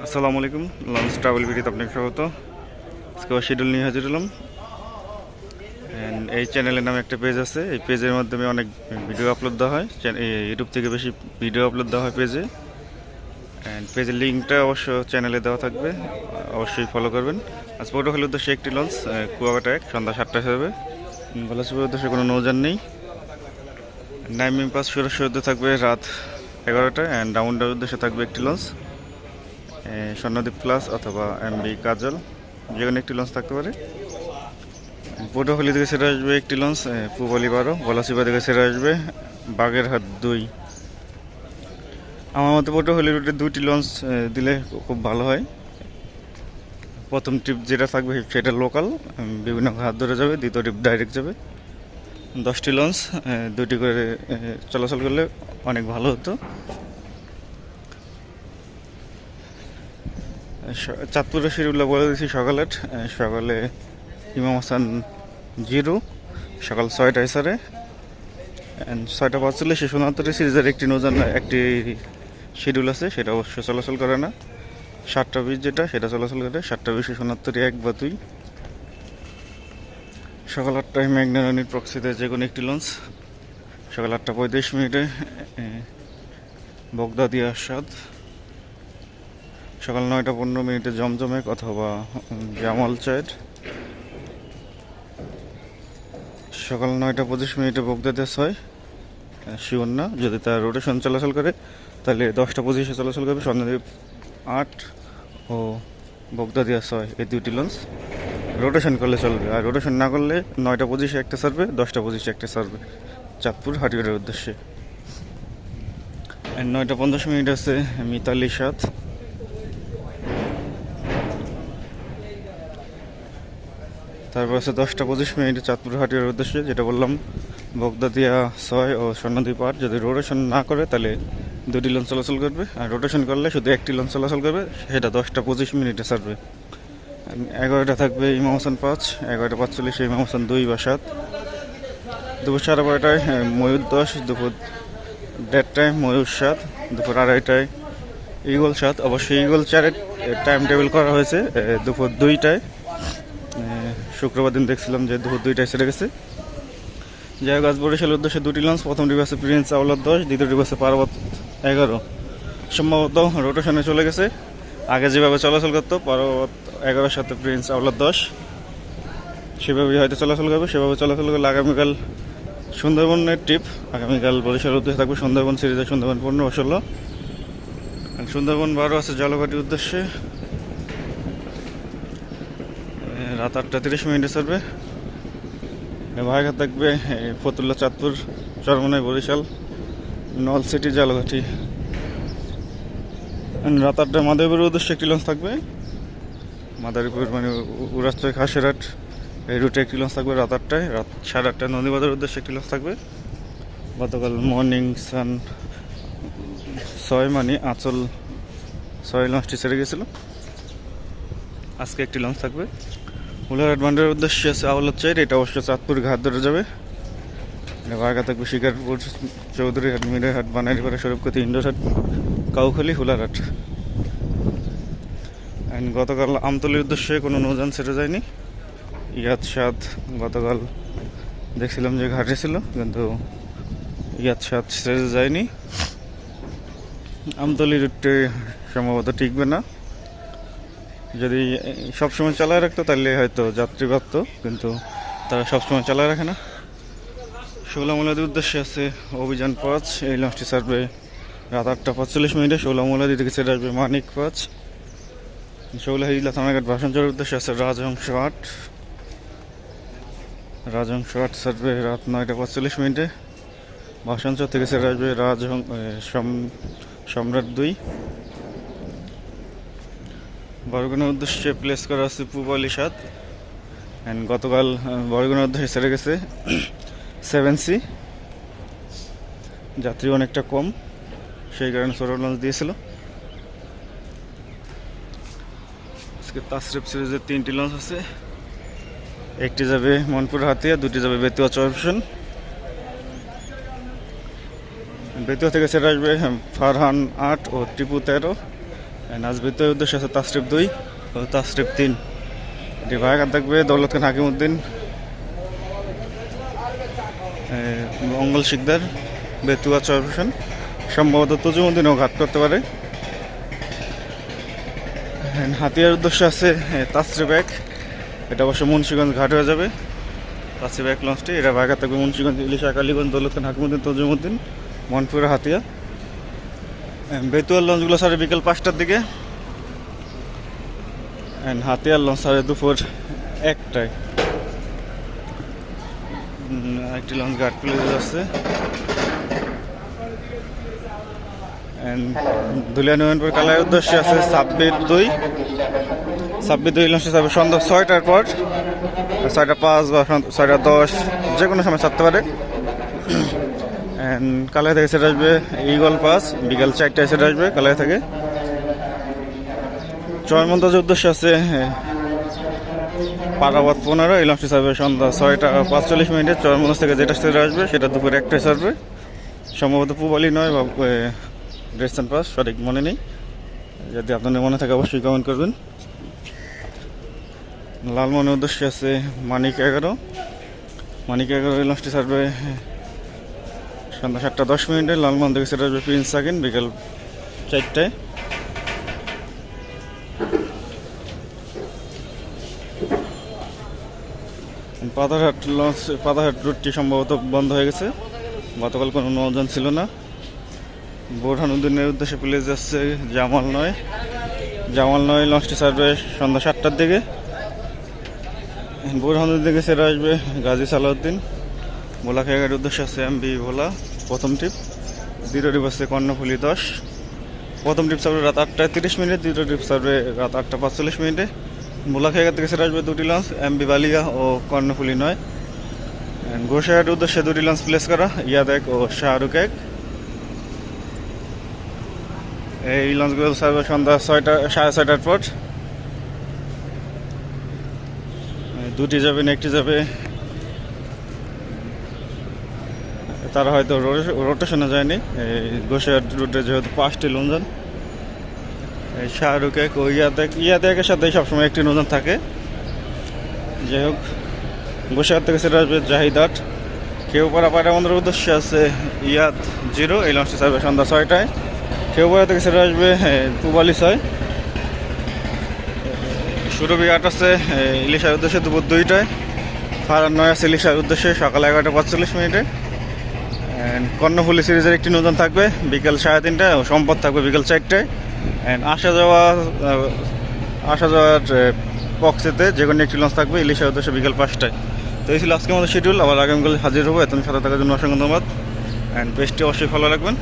আসসালামু আলাইকুম, launch travel ভিডিওতে আপনাকে স্বাগত। আজকে শিডিউল নিয়ে হাজির হলাম। এই চ্যানেলের নামে একটা পেজ আছে, এই পেজের মাধ্যমে অনেক ভিডিও আপলোড দেওয়া হয়। ইউটিউব থেকে বেশি ভিডিও আপলোড দেওয়া হয় পেজে। পেজের লিঙ্কটা অবশ্য চ্যানেলে দেওয়া থাকবে, অবশ্যই ফলো করবেন। আজ পটুয়াখালীর উদ্দেশ্যে একটি লঞ্চ কুয়াকাটা এক সন্ধ্যা 7টায় হবে। গলাচিপার উদ্দেশ্যে কোনো নৌযান নেই। নাইমিং পাস সুরক্ষা উদ্দেশ্যে থাকবে রাত 11টায়। ডাউনটার উদ্দেশ্যে থাকবে একটি লঞ্চ, স্বর্ণদ্বীপ প্লাস অথবা এমবি কাজল, যে কোনো একটি লঞ্চ থাকতে পারে। পটুয়াখালী থেকে ছেড়ে আসবে একটি লঞ্চ পুবালি 12, গলাচিপা থেকে ছেড়ে আসবে বাগেরহাট 2। আমার মতে পটুয়াখালী রুটে দুটি লঞ্চ দিলে খুব ভালো হয়। প্রথম ট্রিপ যেটা থাকবে সেটা লোকাল, বিভিন্ন ঘাট ধরে যাবে। দ্বিতীয় ট্রিপ ডাইরেক্ট যাবে। 10টি লঞ্চ দুটি করে চলাচল করলে অনেক ভালো হতো। চাঁদপুরের শিডিউলটা বলে দিচ্ছি। সকালে ইমাম হাসান 0, সকাল 6টায় সারে 6:45 69 সিরিজের একটি নৌযান একটি শিডিউল আছে, সেটা অবশ্য চলাচল করে না। 7:20 যেটা সেটা চলাচল করে 7:20 69 1 বা 2। সকাল 8টায় মেঘনারানীর প্রক্সিতে যে কোনো একটি লঞ্চ। সকাল 8:35 বগদাদিয়া আসাদ। সকাল 9:15 জমজমেক অথবা জামাল চায়ের। সকাল 9:25 বগদাদিয়া 6, শিওর না। যদি তার রোটেশন চলাচল করে তাহলে 10:25 চলাচল করবে স্বর্ণদ্বীপ 8 ও বগদাদিয়া 6, এই দুটি লঞ্চ রোটেশন করলে চলবে। আর রোটেশন না করলে 9:25 একটা সারবে, 10:25 একটা সারবে চাঁদপুর হাটিয়ারের উদ্দেশ্যে। 9:50 আছে মিতালি 7। তারপর আছে 10:25 চাঁদপুর হাটিয়ার উদ্দেশ্যে, যেটা বললাম বগদাদিয়া 6 ও স্বর্ণদ্বীপ 8। যদি রোটেশন না করে তাহলে দুটি লঞ্চ চলাচল করবে, আর রোটেশন করলে শুধু একটি লঞ্চ চলাচল করবে, সেটা 10:25 ছাড়বে। 11টা থাকবে ইমাম হাসান 5, 11:45 ইমাম হাসান 2 বা 7। দুপুর 12:30 ময়ূর 10, দুপুর 1:30 ময়ূর 7, দুপুর 2:30 ইগল 7। অবশ্যই ইগল 4-এর টাইম টেবিল করা হয়েছে দুপুর 2টায়। শুক্রবার দিন দেখছিলাম যে দুপুর 2টায় ছেড়ে গেছে। যাই হোক, আজ বরিশালের উদ্দেশ্যে দুটি লঞ্চ। প্রথম ট্রিপ আছে প্রিন্স আওলাদ 10, দ্বিতীয় ট্রিপ আছে পার্বত 11। সম্ভবত রোটেশনে চলে গেছে। আগে যেভাবে চলাচল করতো পার্বত 11-র সাথে প্রিন্স আওলাদ 10, সেভাবেই হয়তো চলাচল করবে। সেভাবে চলাচল করলে আগামীকাল সুন্দরবনের ট্রিপ। আগামীকাল বরিশালের উদ্দেশ্যে থাকবে সুন্দরবন সিরিজের সুন্দরবন 15 ও 16। সুন্দরবন 12 আছে জলঘাটির উদ্দেশ্যে, রাত 8:30 ছাড়বে। ভাইঘাট থাকবে ফতুল্লা চাঁদপুর চরমনাই বরিশাল নলসিটি জলঘাটি। রাত 8টায় মাদারীপুরের উদ্দেশ্যে একটি লঞ্চ থাকবে। মাদারীপুর মানে উড়াচয় খাসেরহাট এই রুটে একটি লঞ্চ থাকবে রাত 8টায়। রাত 8:30 নদীবাজারের উদ্দেশ্যে একটি লঞ্চ থাকবে। গতকাল মর্নিং সান 6 মানে আঁচল 6 লঞ্চটি ছেড়ে গেছিল। আজকে একটি লঞ্চ থাকবে। হুলারহাট বান্ডারের উদ্দেশ্যে আছে আওলাদ 4, এটা অবশ্য চাঁদপুর ঘাট ধরে যাবে। ভাগা থাকবে শিকারপুর, চৌধুরীহাট, মিরাহাট, বানারীপাড়া, শরীফকাতি, ইন্ডোরহাট, কাউখালী, হুলারহাট। গতকাল আমতলির উদ্দেশ্যে কোনো নৌযান ছেড়ে যায়নি। ইয়াদ 7 গতকাল দেখছিলাম যে ঘাটে ছিল, কিন্তু ইয়াদ 7 ছেড়ে যায়নি। আমতলি রুটে সম্ভবত টিকবে না। যদি সবসময় চালায় রাখতো তাহলে হয়তো যাত্রী পারত, কিন্তু তারা সবসময় চালায় রাখে না। ষোলামুলাদির উদ্দেশ্যে আছে অভিযান 5, এই লঞ্চটি ছাড়বে রাত 8:45। ষোলামুলাদি থেকে ছেড়ে আসবে মানিক 5। ষোলা হিজলা থানাঘাট ভাষণচরের উদ্দেশ্যে আছে রাজহংস 8। রাজহংস 8 ছাড়বে রাত 9:45। ভাষণচর থেকে ছেড়ে আসবে সম্রাট 2। বরগুনার উদ্দেশ্যে প্লেস করা আছে পুবালি 7। গতকাল বরগুনার উদ্দেশ্যে ছেড়ে গেছে 7C। যাত্রী অনেকটা কম, সেই কারণে ছোট লঞ্চ দিয়েছিল। আজকে তাসরিফ সিরিজের 3টি লঞ্চ আছে। একটি যাবে মনপুর হাতিয়া, দুটি যাবে বেতুয়া চরপশন। বেতুয়া থেকে ছেড়ে আসবে ফারহান 8 ও টিপু 13। নাজবিতের উদ্দেশ্যে আছে তাসরিফ 2 ও তাসরিফ 3। এটি ভাগার থাকবে দৌলত খান হাকিমউদ্দিন, মঙ্গল শিকদার, বেতুয়া চরভূষণ, সম্ভবত তজুমুদ্দিনও ঘাট করতে পারে। হাতিয়ার উদ্দেশ্যে আছে তাসরিফ 1, এটা অবশ্য মুন্সিগঞ্জ ঘাট হয়ে যাবে। তাসরিফ 1 লঞ্চটি এটা ভাগার থাকবে মুন্সিগঞ্জ, ইলিশা, কালীগঞ্জ, দৌলত খান হাকিমউদ্দিন, তজুমুদ্দিন, মনপুরা, হাতিয়া। বেতুয়ার লঞ্চগুলো সাড়ে বিকেল 5টার দিকে, হাতিয়ার লঞ্চ সাড়ে দুপুর 1টায়। একটি লঞ্চ ঘাট প্লেসে যাচ্ছে। ধুলিয়া নয়নপুর কালার উদ্দেশ্যে আছে সাব্বির 2। সাব্বির 2 লঞ্চে যাবে সন্ধ্যা 6টার পর, 6:05 বা 6:10 যে কোনো সময় ছাড়তে পারে। কালাই থেকে সেটা আসবে ইগল পাস, বিকাল 4টায় সেটা আসবে কালাই থেকে। চরমন্তাজের উদ্দেশ্যে আছে পারাবাদ 15, এই লঞ্চটি ছাড়বে সন্ধ্যা 6:45। চরমন্তাজ থেকে যেটা সেটা আসবে সেটা দুপুর 1টায় ছাড়বে, সম্ভবত পুবালি নয় বা ড্রেসন পাস, সঠিক মনে নেই। যদি আপনাদের মনে থাকে অবশ্যই কমেন্ট করবেন। লালমনের উদ্দেশ্যে আছে মানিক 11। মানিক 11 এই লঞ্চটি ছাড়বে সন্ধ্যা 7:10। লালমন থেকে সেটা আসবে প্রিন্স সাকিন, বিকেল 4টায়। পাতারহাট রুটটি সম্ভবত বন্ধ হয়ে গেছে, গতকাল কোনো নৌযান ছিল না। বোরহানুদ্দিনের উদ্দেশ্যে প্লেস যাচ্ছে জামাল 9। জামাল 9 লঞ্চটি ছাড়বে সন্ধ্যা 7টার দিকে। বোরহানুদ্দিন থেকে সেটা আসবে গাজী সালাউদ্দিন। ভোলা খেয়াঘাটের উদ্দেশ্যে আছে MV ভোলা প্রথম ট্রিপ। দ্বিতীয় ট্রিপ আছে কর্ণফুলি 10। প্রথম ট্রিপ ছাড়বে রাত 8:30, দ্বিতীয় ট্রিপ ছাড়বে রাত 8:45। ভোলা খেয়াঘাট থেকে সেটা আসবে 2টি লঞ্চ, MV বালিয়া ও কর্ণফুলি 9। গোসাইহাটের উদ্দেশ্যে 2টি লঞ্চ প্লেস করা, ইয়াদ 1 ও শাহরুখ 1। এই লঞ্চগুলো ছাড়বে সন্ধ্যা 6:30 পর। 2টি যাবে না, 1টি যাবে, তারা হয়তো রোটেশনে যায়নি। এই গোসাইহাট রুটে যেহেতু 5টি লঞ্চন, এই শাহরুখ 1 ও ইয়াদ 1-এর সাথে সবসময় একটি নৌযান থাকে। যাই হোক, গোসাইহাট থেকে সেটা আসবে জাহিদ 8। কেউপাড়া পায়রাবন্দরের উদ্দেশ্যে আছে ইয়াদ 0, এই লঞ্চটি ছাড়বে সন্ধ্যা 6টায়। কেউপাড়া থেকে সেটা আসবে পুবালি 6। সুরভি 8 আছে ইলিশার উদ্দেশ্যে দুপুর 2টায়। ফারান 9 আছে ইলিশার উদ্দেশ্যে সকাল 11:45। কর্ণফুলি সিরিজের একটি নৌযান থাকবে বিকেল 3:30টায়, ও সম্পদ থাকবে বিকেল 4টায়। আসা যাওয়ার পক্সেতে যে কোনো একটি লঞ্চ থাকবে ইলিশার উদ্দেশ্যে বিকেল 5টায়। তো এই ছিল আজকে আমাদের শিডিউল। আবার আগামীকাল হাজির হবো। এত সাথে থাকার জন্য অসংখ্য ধন্যবাদ। পেজটি অবশ্যই ফলো রাখবেন।